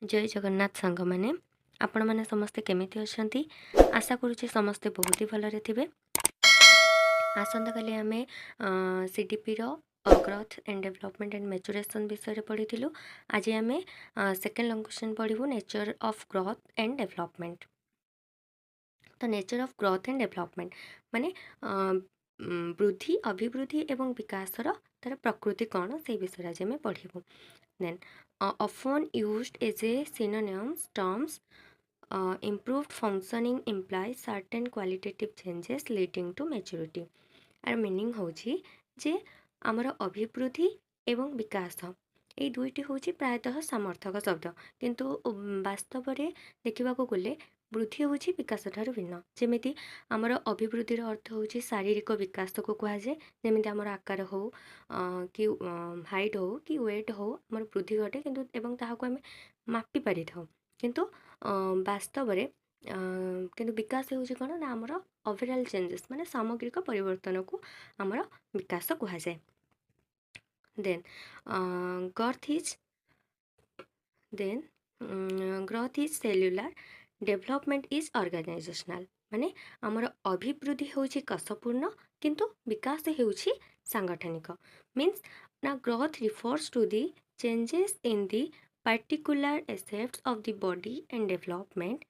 जय जगन्नाथ सांग मैंने आपण मैंने समस्ते केमिति अछंती आशा करुचे समस्ते बहुत ही भलरे थिबे। आसंता काली आमे सीडीपी रो growth and development and maturation विषय पढ़ी। आज आमे सेकेंड लॉन्ग क्वेश्चन पढ़ू nature of growth and development. तो nature of growth and development माने वृद्धि अभिवृद्धि एवं विकासर तार प्रकृति कौन से विषय आज आमे पढ़ू। Then often used as a synonyms terms, improved functioning implies certain qualitative changes leading to maturity. आर मीनिंग होची जे आमर अभिवृद्धि एवं विकास ये दुईटी होची प्रायतः समर्थक शब्द किंतु वास्तव में देखा गले वृद्धि होची विकास ठारू भिन्न। जेमिति आमर अभिवृद्धि अर्थ होची शारीरिक विकास को कहुए जमीती आमर आकार हो कि हाइट हो कि वेट हो आमर वृद्धि घटे किंतु एवं ताहाको आमे मापी पारि थाउ किंतु वास्तव में किंतु विकास होची कोन ना आमर ओवरऑल चेंजेस माने सामग्रिक परिवर्तन को आमर विकास कहुए। Then growth is cellular development is organisational माने आमर अभिवृद्धि होची कषपूर्ण किंतु विकास होची सांगठनिक। मीन्स ना growth refers to the changes in the particular aspects of the body and development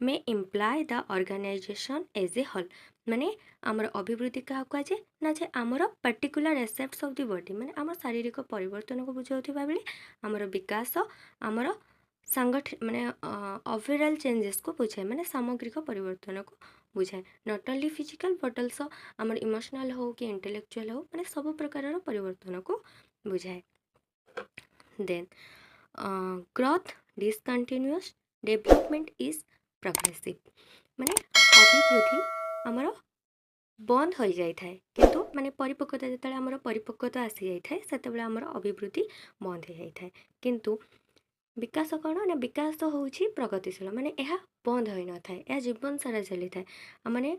may imply the organization as a whole। माने आमर अभिवृद्धि क्या कहुए ना जे आमर पर्टिकुलर एसेप्ट्स ऑफ द बॉडी माने आमर शारीरिक परिवर्तन को बुझाउथिबा बेले आमर विकास आमर सांगठन माने ओवरऑल चेंजेस को बुझाए माने सामग्रिक परिवर्तन को बुझाए। Not only physical but also आमर इमोशनल हो कि इंटेलेक्चुअल हो माने सब प्रकार परिवर्तन को बुझाए। Then growth discontinuous development is progressive माने अभिवृद्धि आमर बंद हो जाए किंतु माने परिपक्वता जिते आमर परिपक्वता आसी जाए से आमर अभिवृद्धि बंद हो जाए किंतु विकास कौन ना विकास होची प्रगतिशील माने यह बंद हो न थाए यह जीवन सारा चली थाए माने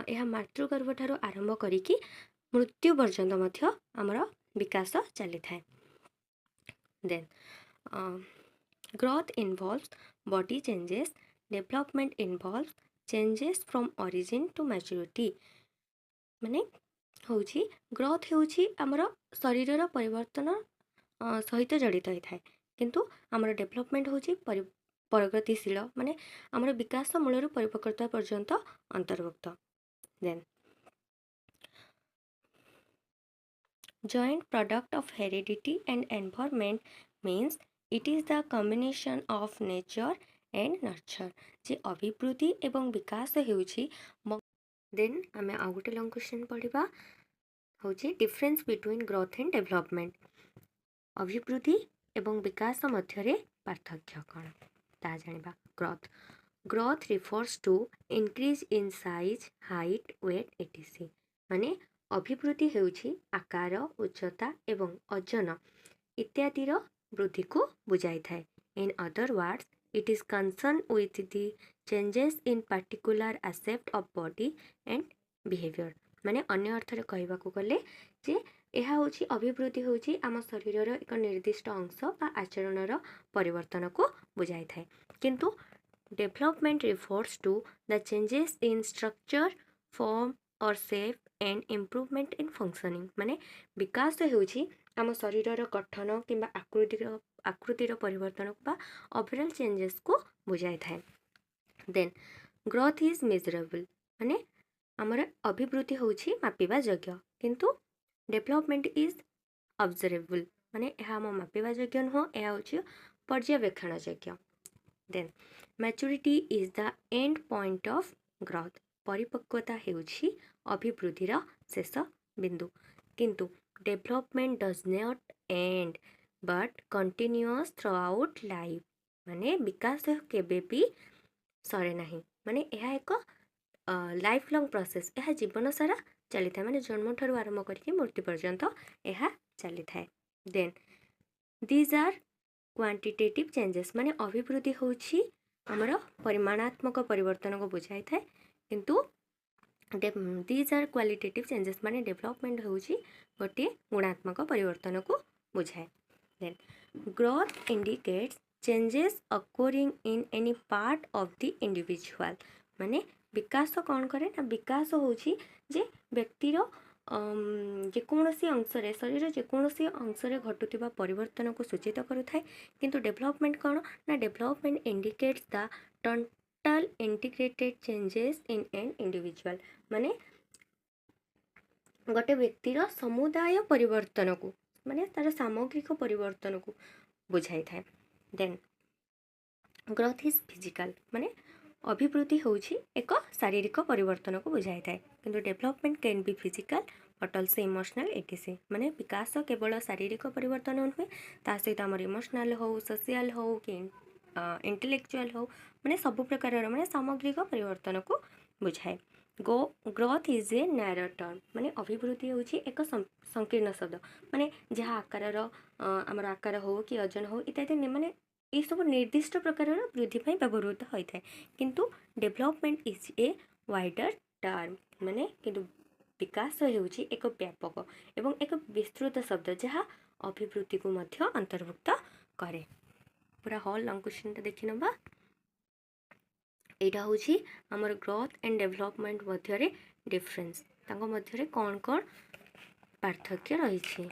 यह मातृगर्भ ठारू आरंभ करिकी मृत्यु पर्यंत मध्य आमर विकास चली थाए। Then growth involves body changes development involves changes from origin to maturity माने होची ग्रोथ होची आमर शरीर परिवर्तन सहित जड़ित होता है किंतु आमर डेवलपमेंट होची प्रगतिशील माने आमर विकास मूलर परिपक्वता पर्यंत अंतर्भुक्त। Then joint product of heredity and environment means it is the combination of nature and nurture जे अभिवृद्धि एवं विकास होची। देन आमे आ गोटे लॉन्ग क्वेश्चन पढ़िबा होची difference between growth and development अभिवृद्धि एवं विकास मध्य पार्थक्य कौन ता जानिबा। Growth refers to increase in size height weight etc माने अभिवृद्धि हेउछि आकार उच्चता एवं ओजन इत्यादिर वृद्धि को बुझाई थाए। In other words it is concern with the changes in particular aspect of body and behaviour माने अन्य अर्थ रे कहबा को गले जे यह होची अभिवृद्धि होची आम शरीर एक निर्दिष्ट अंश बा आचरणर परिवर्तन को बुझाई थाए किंतु development refers to the changes in structure form और shape and improvement in functioning माने विकास होची आम शरीर गठन किंबा आकृतिर परिवर्तन बा ओवरऑल चेंजेस को बुझाई थाए। देन ग्रोथ इज मेजरेबल माने आमर अभिवृद्धि होची मापिबा योग्य किंतु डेवलपमेंट इज ऑब्जर्वेबल माने यह आम मापिबा योग्य नुह यह होची पर्यवेक्षण योग्य। Then maturity is the end point of growth परिपक्वता हेउछि अभिवृद्धिर शेष बिंदु किंतु development does not end but continuous throughout life माने विकास केबे भी सरे नाही माने यह एक लाइफ लॉन्ग प्रोसेस यह जीवन सारा चली था माने जन्म ठारू आरंभ करके मृत्यु पर्यंत यह चली थाए। Then these are quantitative changes माने अभिवृद्धि होछि हमर परिमाणात्मक परिवर्तन को बुझाई थाए किंतु दीज आर क्वालिटेटिव चेंजेस माने डेवलपमेंट होछि गोटे गुणात्मक परिवर्तन को बुझाए। Then growth indicates changes according in any part of the individual माने विकास कौन करे ना विकास होची जे व्यक्तिर जेकोसी अंशरे शरीर जेकोसी अंशरे घटुवा परिवर्तन को सूचित करुଥାଏ किंतु डेवलपमेंट कौन ना development indicates the total integrated changes in an individual माने गोटे व्यक्तिर समुदाय परिवर्तन को माने तार सामग्रिक परिवर्तन को बुझाई थाए देन ग्रोथ इज फिजिकल माने अभिवृद्धि होची एक शारीरिक परिवर्तन को बुझाई थाए किंतु development can be physical but also emotional etc माने विकास केवल शारीरिक परिवर्तन नुहे ता सहित आमर इमोशनल हो सोशल हो कि इंटेलेक्चुअल हो माने सब प्रकार माने सामग्रिक परिवर्तन को बुझाए growth is a narrow term माने अभिवृद्धि होची एक संकीर्ण शब्द माने जहाँ आकार आमर आकार हो कि ओजन हो इत्यादि माने ये सब निर्दिष्ट प्रकार वृद्धि व्यवहृत होता है किंतु development is a wider term माने किंतु विकास होउची एक व्यापक एवं एक विस्तृत शब्द जहाँ अभिवृद्धि को मध्य अंतर्भुक्त करे पूरा हल लॉन्ग क्वेश्चन देखि नबा एटा होची हमर ग्रोथ एंड डेवलपमेंट मध्य रे डिफरेंस तांको मध्य रे कोन कोन पार्थक्य रही छी।